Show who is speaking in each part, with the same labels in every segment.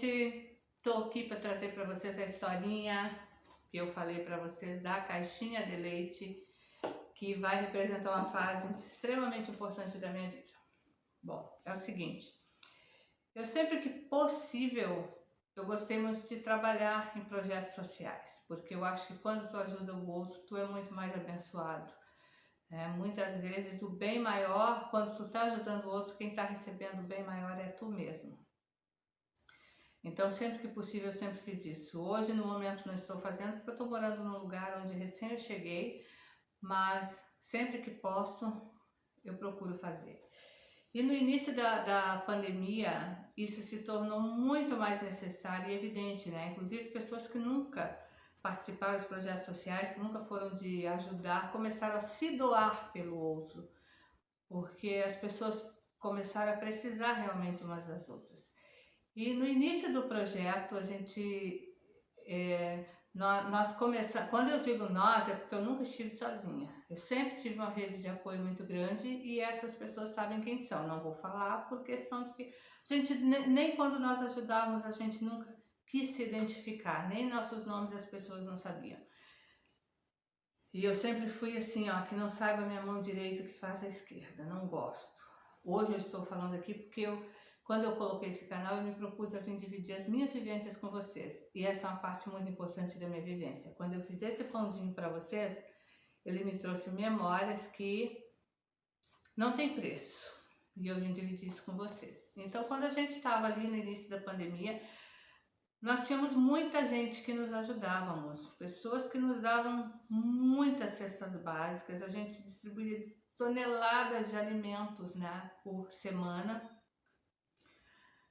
Speaker 1: gente, estou aqui para trazer para vocês a historinha que eu falei para vocês da caixinha de leite, que vai representar uma fase extremamente importante da minha vida. Bom, é o seguinte, eu sempre que possível, eu gostei muito de trabalhar em projetos sociais, porque eu acho que quando tu ajuda o outro, tu é muito mais abençoado. Muitas vezes o bem maior, quando tu está ajudando o outro, quem está recebendo o bem maior é tu mesmo. Então, sempre que possível, eu sempre fiz isso. Hoje, no momento, não estou fazendo, porque eu estou morando num lugar onde recém eu cheguei, mas sempre que posso, eu procuro fazer. E no início da pandemia, isso se tornou muito mais necessário e evidente, né? Inclusive, pessoas que nunca participaram de projetos sociais, que nunca foram de ajudar, começaram a se doar pelo outro, porque as pessoas começaram a precisar realmente umas das outras. E no início do projeto, a gente, nós começamos, quando eu digo nós, é porque eu nunca estive sozinha. Eu sempre tive uma rede de apoio muito grande e essas pessoas sabem quem são. Não vou falar por questão de que a gente, nem quando nós ajudávamos, a gente nunca quis se identificar, nem nossos nomes as pessoas não sabiam. E eu sempre fui assim, ó, que não saiba minha mão direita o que faz a esquerda, não gosto. Hoje eu estou falando aqui porque quando eu coloquei esse canal, eu me propus a vir dividir as minhas vivências com vocês. E essa é uma parte muito importante da minha vivência. Quando eu fiz esse pãozinho para vocês, ele me trouxe memórias que não tem preço. E eu vim dividir isso com vocês. Então, quando a gente estava ali no início da pandemia, nós tínhamos muita gente que nos ajudávamos, pessoas que nos davam muitas cestas básicas, a gente distribuía toneladas de alimentos, né, por semana.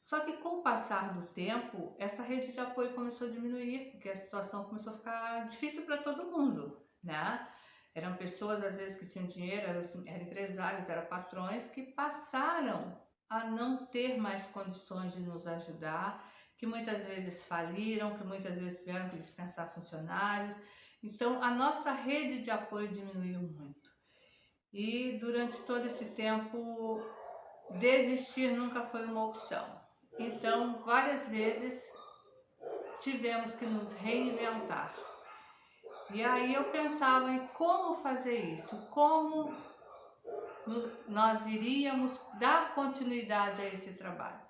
Speaker 1: Só que com o passar do tempo, essa rede de apoio começou a diminuir, porque a situação começou a ficar difícil para todo mundo, né? Eram pessoas, às vezes, que tinham dinheiro, eram empresários, eram patrões, que passaram a não ter mais condições de nos ajudar, que muitas vezes faliram, que muitas vezes tiveram que dispensar funcionários. Então, a nossa rede de apoio diminuiu muito. E durante todo esse tempo, desistir nunca foi uma opção. Então, várias vezes tivemos que nos reinventar. E aí eu pensava em como fazer isso, como nós iríamos dar continuidade a esse trabalho.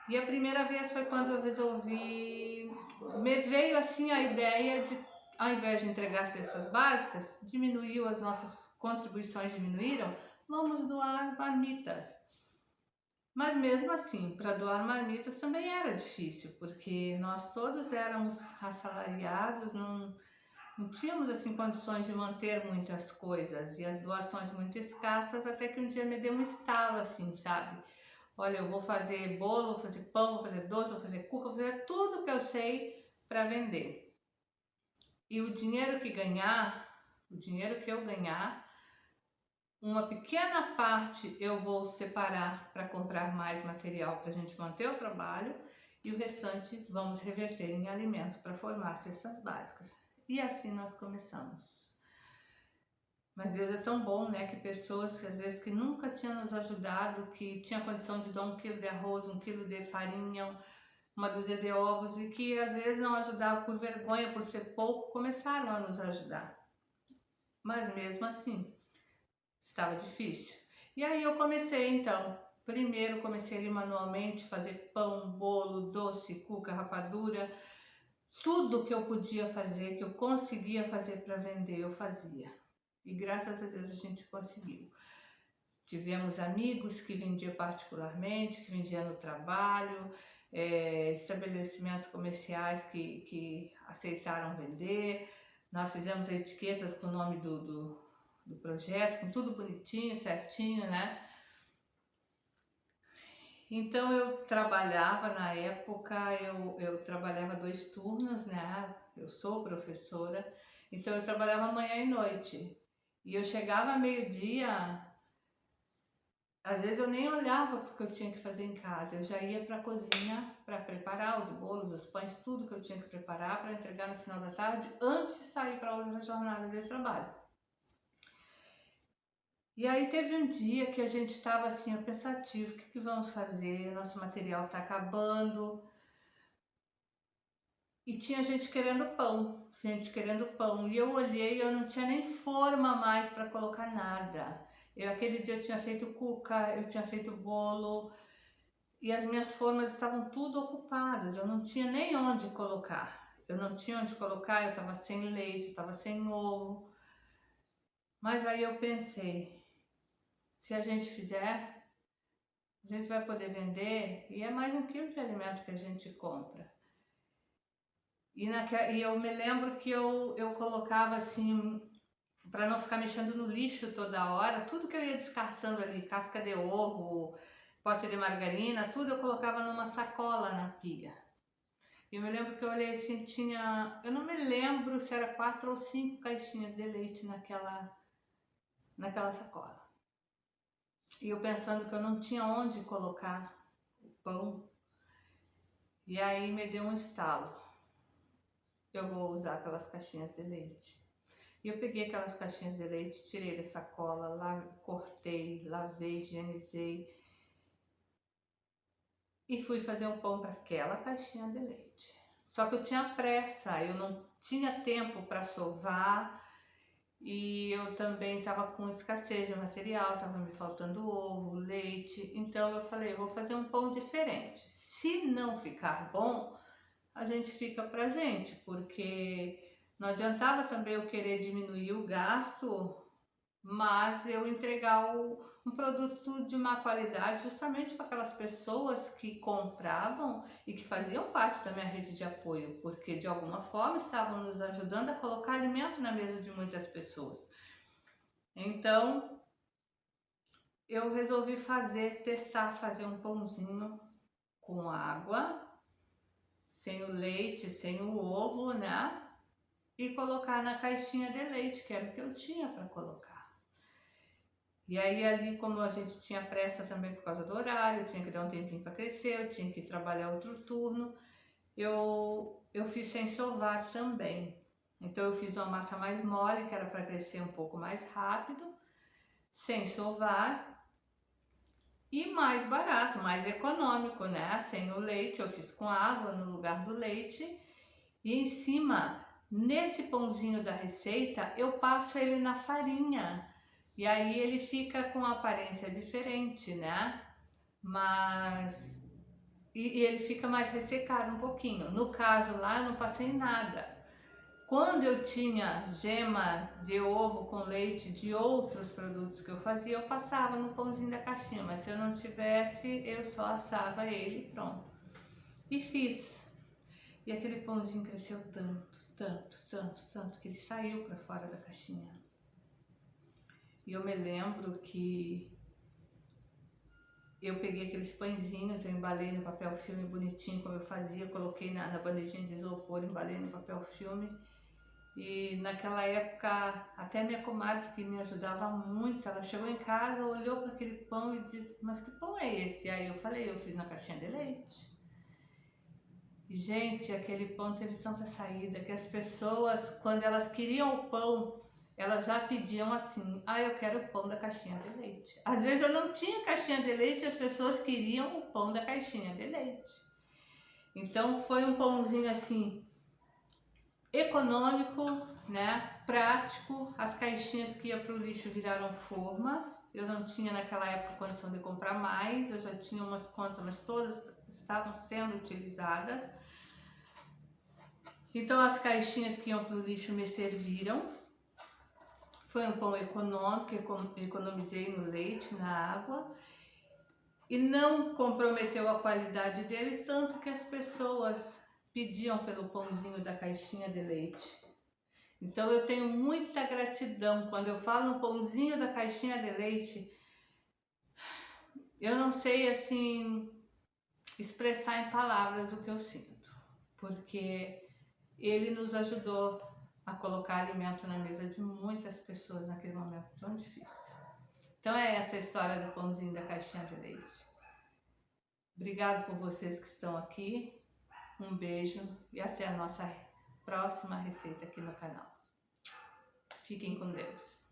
Speaker 1: E a primeira vez foi quando eu resolvi, me veio assim a ideia de, ao invés de entregar cestas básicas, diminuiu as nossas contribuições, diminuíram, vamos doar marmitas. Mas mesmo assim, para doar marmitas também era difícil, porque nós todos éramos assalariados, não tínhamos assim condições de manter muitas coisas e as doações muito escassas, até que um dia me deu um estalo assim, sabe? Olha, eu vou fazer bolo, vou fazer pão, vou fazer doce, vou fazer cuca, vou fazer tudo que eu sei para vender. E o dinheiro que eu ganhar, uma pequena parte eu vou separar para comprar mais material para a gente manter o trabalho e o restante vamos reverter em alimentos para formar cestas básicas. E assim nós começamos. Mas Deus é tão bom, né, que pessoas que às vezes que nunca tinham nos ajudado, que tinha condição de dar 1 quilo de arroz, 1 quilo de farinha, uma dúzia de ovos e que às vezes não ajudavam por vergonha, por ser pouco, começaram a nos ajudar. Mas mesmo assim, estava difícil. E aí eu comecei então, primeiro comecei ali manualmente, fazer pão, bolo, doce, cuca, rapadura, tudo que eu podia fazer, que eu conseguia fazer para vender, eu fazia. E graças a Deus a gente conseguiu. Tivemos amigos que vendiam particularmente, que vendiam no trabalho, estabelecimentos comerciais que aceitaram vender. Nós fizemos etiquetas com o nome do projeto, com tudo bonitinho, certinho, né? Então eu trabalhava na época, eu trabalhava 2 turnos, né? Eu sou professora, então eu trabalhava manhã e noite. E eu chegava meio-dia, às vezes eu nem olhava porque eu tinha que fazer em casa, eu já ia para a cozinha para preparar os bolos, os pães, tudo que eu tinha que preparar para entregar no final da tarde, antes de sair para outra jornada de trabalho. E aí teve um dia que a gente estava assim, pensativo, o que vamos fazer? Nosso material está acabando, E tinha gente querendo pão, gente querendo pão. E eu olhei, eu não tinha nem forma mais para colocar nada. Aquele dia eu tinha feito cuca, eu tinha feito bolo, e as minhas formas estavam tudo ocupadas, eu não tinha nem onde colocar. Eu não tinha onde colocar, eu estava sem leite, estava sem ovo. Mas aí eu pensei, se a gente fizer, a gente vai poder vender e é mais 1 quilo de alimento que a gente compra. E eu me lembro que eu colocava assim, para não ficar mexendo no lixo toda hora, tudo que eu ia descartando ali, casca de ovo, pote de margarina, tudo eu colocava numa sacola na pia. E eu me lembro que eu olhei assim, eu não me lembro se era 4 ou 5 caixinhas de leite naquela sacola. E eu pensando que eu não tinha onde colocar o pão. E aí me deu um estalo. Eu vou usar aquelas caixinhas de leite. E eu peguei aquelas caixinhas de leite, tirei da sacola, cortei, lavei, higienizei. E fui fazer um pão para aquela caixinha de leite. Só que eu tinha pressa, eu não tinha tempo para sovar. E eu também estava com escassez de material, estava me faltando ovo, leite. Então eu falei, eu vou fazer um pão diferente. Se não ficar bom, a gente fica pra gente, porque não adiantava também eu querer diminuir o gasto, mas eu entregar um produto de má qualidade justamente para aquelas pessoas que compravam e que faziam parte da minha rede de apoio, porque de alguma forma estavam nos ajudando a colocar alimento na mesa de muitas pessoas. Então eu resolvi testar fazer um pãozinho com água, sem o leite, sem o ovo, né? E colocar na caixinha de leite, que era o que eu tinha para colocar. E aí ali, como a gente tinha pressa também por causa do horário, eu tinha que dar um tempinho para crescer, eu tinha que trabalhar outro turno, eu fiz sem sovar também. Então eu fiz uma massa mais mole, que era para crescer um pouco mais rápido, sem sovar e mais barato, mais econômico, né? Sem o leite, eu fiz com água no lugar do leite. E em cima, nesse pãozinho da receita, eu passo ele na farinha. E aí ele fica com uma aparência diferente, né? Mas e ele fica mais ressecado um pouquinho. No caso lá, eu não passei nada. Quando eu tinha gema de ovo com leite de outros produtos que eu fazia, eu passava no pãozinho da caixinha. Mas se eu não tivesse, eu só assava ele e pronto. E fiz. E aquele pãozinho cresceu tanto, que ele saiu para fora da caixinha. E eu me lembro que eu peguei aqueles pãezinhos, eu embalei no papel filme bonitinho, como eu fazia, coloquei na bandejinha de isopor, embalei no papel filme. E naquela época, até minha comadre, que me ajudava muito, ela chegou em casa, olhou para aquele pão e disse, mas que pão é esse? E aí eu falei, eu fiz na caixinha de leite. E, gente, aquele pão teve tanta saída que as pessoas, quando elas queriam o pão, elas já pediam assim, eu quero o pão da caixinha de leite. Às vezes eu não tinha caixinha de leite e as pessoas queriam o pão da caixinha de leite. Então foi um pãozinho assim, econômico, né? Prático. As caixinhas que iam para o lixo viraram formas. Eu não tinha naquela época condição de comprar mais, eu já tinha umas quantas, mas todas estavam sendo utilizadas. Então as caixinhas que iam para o lixo me serviram. Foi um pão econômico, economizei no leite, na água. E não comprometeu a qualidade dele, tanto que as pessoas pediam pelo pãozinho da caixinha de leite. Então eu tenho muita gratidão. Quando eu falo no pãozinho da caixinha de leite, eu não sei assim expressar em palavras o que eu sinto, porque ele nos ajudou a colocar alimento na mesa de muitas pessoas naquele momento tão difícil. Então é essa a história do pãozinho da caixinha de leite. Obrigado por vocês que estão aqui. Um beijo e até a nossa próxima receita aqui no canal. Fiquem com Deus.